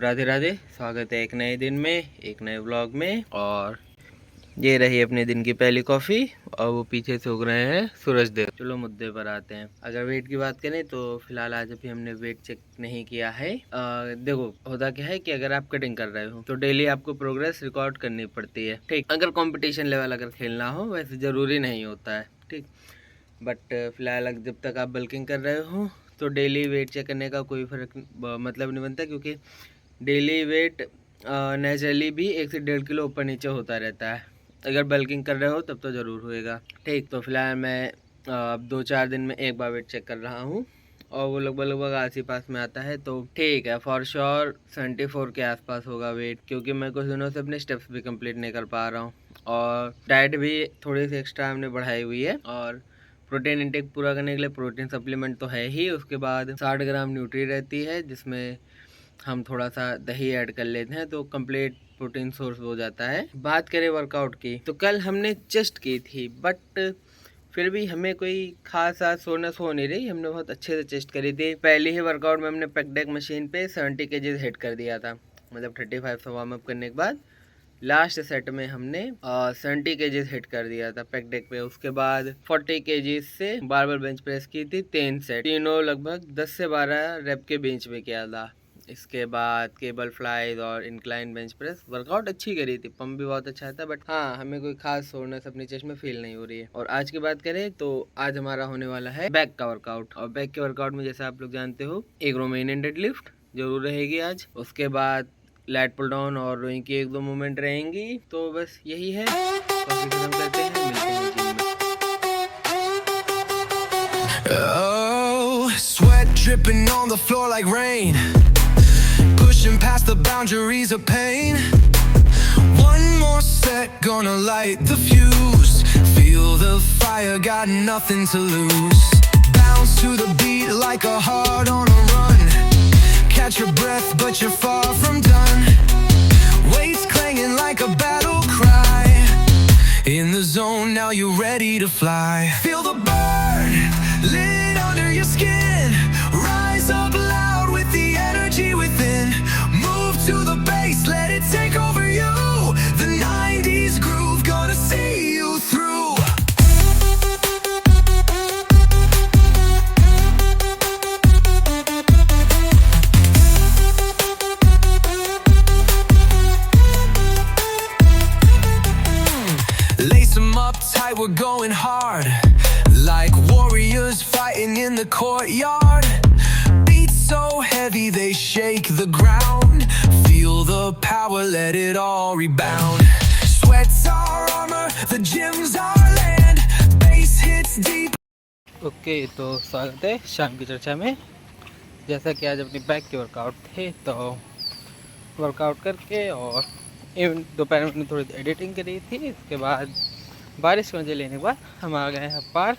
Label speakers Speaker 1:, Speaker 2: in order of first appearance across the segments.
Speaker 1: राधे राधे। स्वागत है एक नए दिन में, एक नए व्लॉग में। और ये रही अपने दिन की पहली कॉफ़ी और वो पीछे से उग रहे हैं सूरज देव। चलो मुद्दे पर आते हैं। अगर वेट की बात करें तो फिलहाल आज अभी हमने वेट चेक नहीं किया है। देखो होता क्या है कि अगर आप कटिंग कर रहे हो तो डेली आपको प्रोग्रेस रिकॉर्ड करनी पड़ती है, ठीक। अगर कंपटीशन लेवल अगर खेलना हो वैसे ज़रूरी नहीं होता है, ठीक। बट फिलहाल जब तक आप बल्किंग कर रहे हो तो डेली वेट चेक करने का कोई फ़र्क मतलब नहीं बनता, क्योंकि डेली वेट नेचुरली भी 1 से 1.5 किलो ऊपर नीचे होता रहता है। अगर बल्किंग कर रहे हो तब तो ज़रूर होएगा, ठीक। तो फिलहाल मैं अब 2-4 दिन में एक बार वेट चेक कर रहा हूँ और वो लगभग आस ही पास में आता है, तो ठीक है। फॉर श्योर 74 के आसपास होगा वेट, क्योंकि मैं कुछ दिनों से अपने स्टेप्स भी कंप्लीट नहीं कर पा रहा हूँ और डाइट भी थोड़ी सी एक्स्ट्रा हमने बढ़ाई हुई है। और प्रोटीन इंटेक पूरा करने के लिए प्रोटीन सप्लीमेंट तो है ही, उसके बाद 60 ग्राम न्यूट्री रहती है जिसमें हम थोड़ा सा दही ऐड कर लेते हैं तो कंप्लीट प्रोटीन सोर्स हो जाता है। बात करें वर्कआउट की तो कल हमने चेस्ट की थी, बट फिर भी हमें कोई खास आज सोनस हो नहीं रही। हमने बहुत अच्छे से चेस्ट करी थी। पहले ही वर्कआउट में हमने पेक डेक मशीन पे 70 केजीज हिट कर दिया था, मतलब 35 से वार्म अप करने के बाद लास्ट सेट में हमने 70 केजीज हिट कर दिया था पेक डेक पे। उसके बाद 40 केजीज से बारबल बेंच प्रेस की थी 3 सेट, तीनों लगभग 10 से 12 रेप के बेंच में किया था। इसके बाद केबल फ्लाइज और इंक्लाइन बेंच प्रेस वर्कआउट अच्छी करी थी, पंप भी बहुत अच्छा था। बट हाँ, हमें कोई खास सोरनेस अपनी चेस्ट में फील नहीं हो रही है। और आज की बात करें तो आज हमारा होने वाला है बैक का वर्कआउट। और बैक के वर्कआउट में जैसे आप लोग जानते हो एक रोमेनियन डेडलिफ्ट जरूर रहेगी आज। उसके बाद लैट पुल डाउन और रोइंग की 1-2 मूवमेंट रहेंगी। तो बस यही है, काफी खत्म करते हैं, मिलते हैं जिम में।
Speaker 2: Oh, sweat dripping on the floor like rain, pushing past the boundaries of pain. One more set, gonna light the fuse. Feel the fire, got nothing to lose. Bounce to the beat like a heart on a run. Catch your breath, but you're far from done. Weights clanging like a battle cry. In the zone, now you're ready to fly. Feel the burn, lit under your skin. Rise up loud with the energy within. Move to the bass, let it take over you. The 90s groove, gonna see you through. Lace 'em up tight, we're going hard. Like warriors fighting in the courtyard. Beats so heavy they shake the ground. Feel the power, let it all rebound. Sweat's our armor, the gym's our land. Bass hits deep.
Speaker 1: Okay, तो स्वागत है शाम की चर्चा में। जैसा कि आज अपनी बैक के वर्कआउट थे, तो वर्कआउट करके और इवन दोपहर में थोड़ी एडिटिंग करी थी। इसके बाद बारिश के मजे लेने के बाद हम आ गए हैं पार्क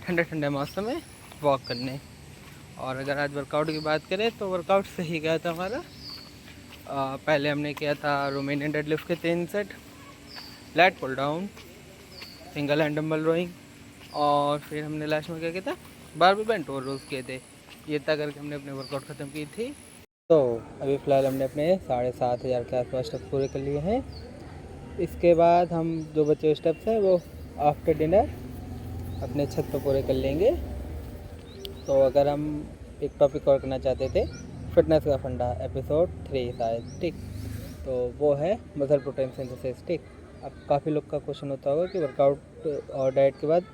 Speaker 1: ठंडे ठंडे मौसम में वॉक करने। और अगर आज वर्कआउट की बात करें तो वर्कआउट सही गया था हमारा। पहले हमने किया था रोमेनियन डेडलिफ्ट के 3 sets, lat pull down, single hand dumbbell rowing, और फिर हमने लास्ट में क्या किया था, बारबल बेंट और रोज किए थे। ये तक करके हमने अपने वर्कआउट ख़त्म की थी। तो अभी फ़िलहाल हमने अपने 7,500 के आसपास स्टेप्स पूरे कर लिए हैं। इसके बाद हम जो बचे हुए स्टेप्स हैं वो आफ्टर डिनर अपने छत पर पूरे कर लेंगे। तो अगर हम एक टॉपिक और करना चाहते थे, फिटनेस का फंडा एपिसोड 3 शायद, ठीक। तो वो है मसल प्रोटीन सिंथेसिस, ठीक। अब काफ़ी लोग का क्वेश्चन होता होगा कि वर्कआउट और डाइट के बाद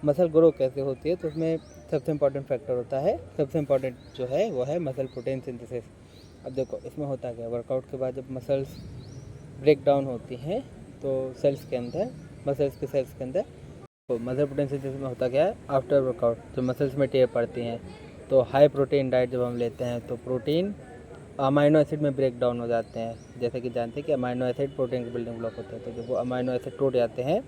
Speaker 1: मसल ग्रो कैसे होती है। तो उसमें सबसे इम्पॉर्टेंट फैक्टर होता है, सबसे इम्पॉर्टेंट जो है वो है मसल प्रोटीन सिंथेसिस। अब देखो इसमें होता क्या है, वर्कआउट के बाद जब मसल्स ब्रेक डाउन होती हैं तो सेल्स के अंदर, मसल्स के सेल्स के अंदर, तो मसल प्रोटीन सिंथेसिस में होता क्या है, आफ्टर वर्कआउट जब मसल्स में टेयर पड़ती हैं तो हाई प्रोटीन डाइट जब हम लेते हैं तो प्रोटीन अमाइनो एसिड में ब्रेक डाउन हो जाते हैं। जैसे कि जानते हैं कि अमाइनो एसिड प्रोटीन के बिल्डिंग ब्लॉक होते हैं, तो जब वो अमाइनो एसिड टूट जाते हैं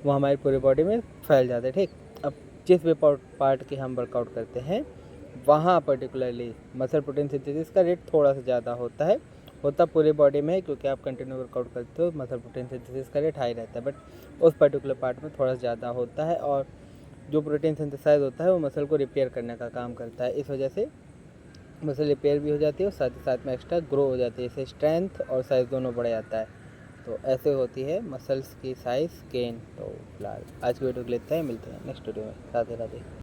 Speaker 1: वो हमारी पूरी बॉडी में फैल जाते हैं, ठीक। अब जिस भी पार्ट की हम वर्कआउट करते हैं वहाँ पर्टिकुलरली मसल प्रोटीन सिंथेसिस का रेट थोड़ा सा ज़्यादा होता पूरी बॉडी में है, क्योंकि आप कंटिन्यू वर्कआउट करते हो मसल प्रोटीन सिंथेसिस का रेट हाई रहता है। बट उस पर्टिकुलर पार्ट में थोड़ा ज़्यादा होता है, और जो प्रोटीन सिंथेसाइज होता है वो मसल को रिपेयर करने का काम करता है। इस वजह से मसल रिपेयर भी हो जाती है और साथ ही साथ में एक्स्ट्रा ग्रो हो जाती है, इससे स्ट्रेंथ और साइज़ दोनों बढ़ जाता है। तो ऐसे होती है मसल्स की साइज़ गेन। तो फिलहाल आज की वीडियो को लेते हैं, मिलते हैं नेक्स्ट वीडियो में। राधे राधे।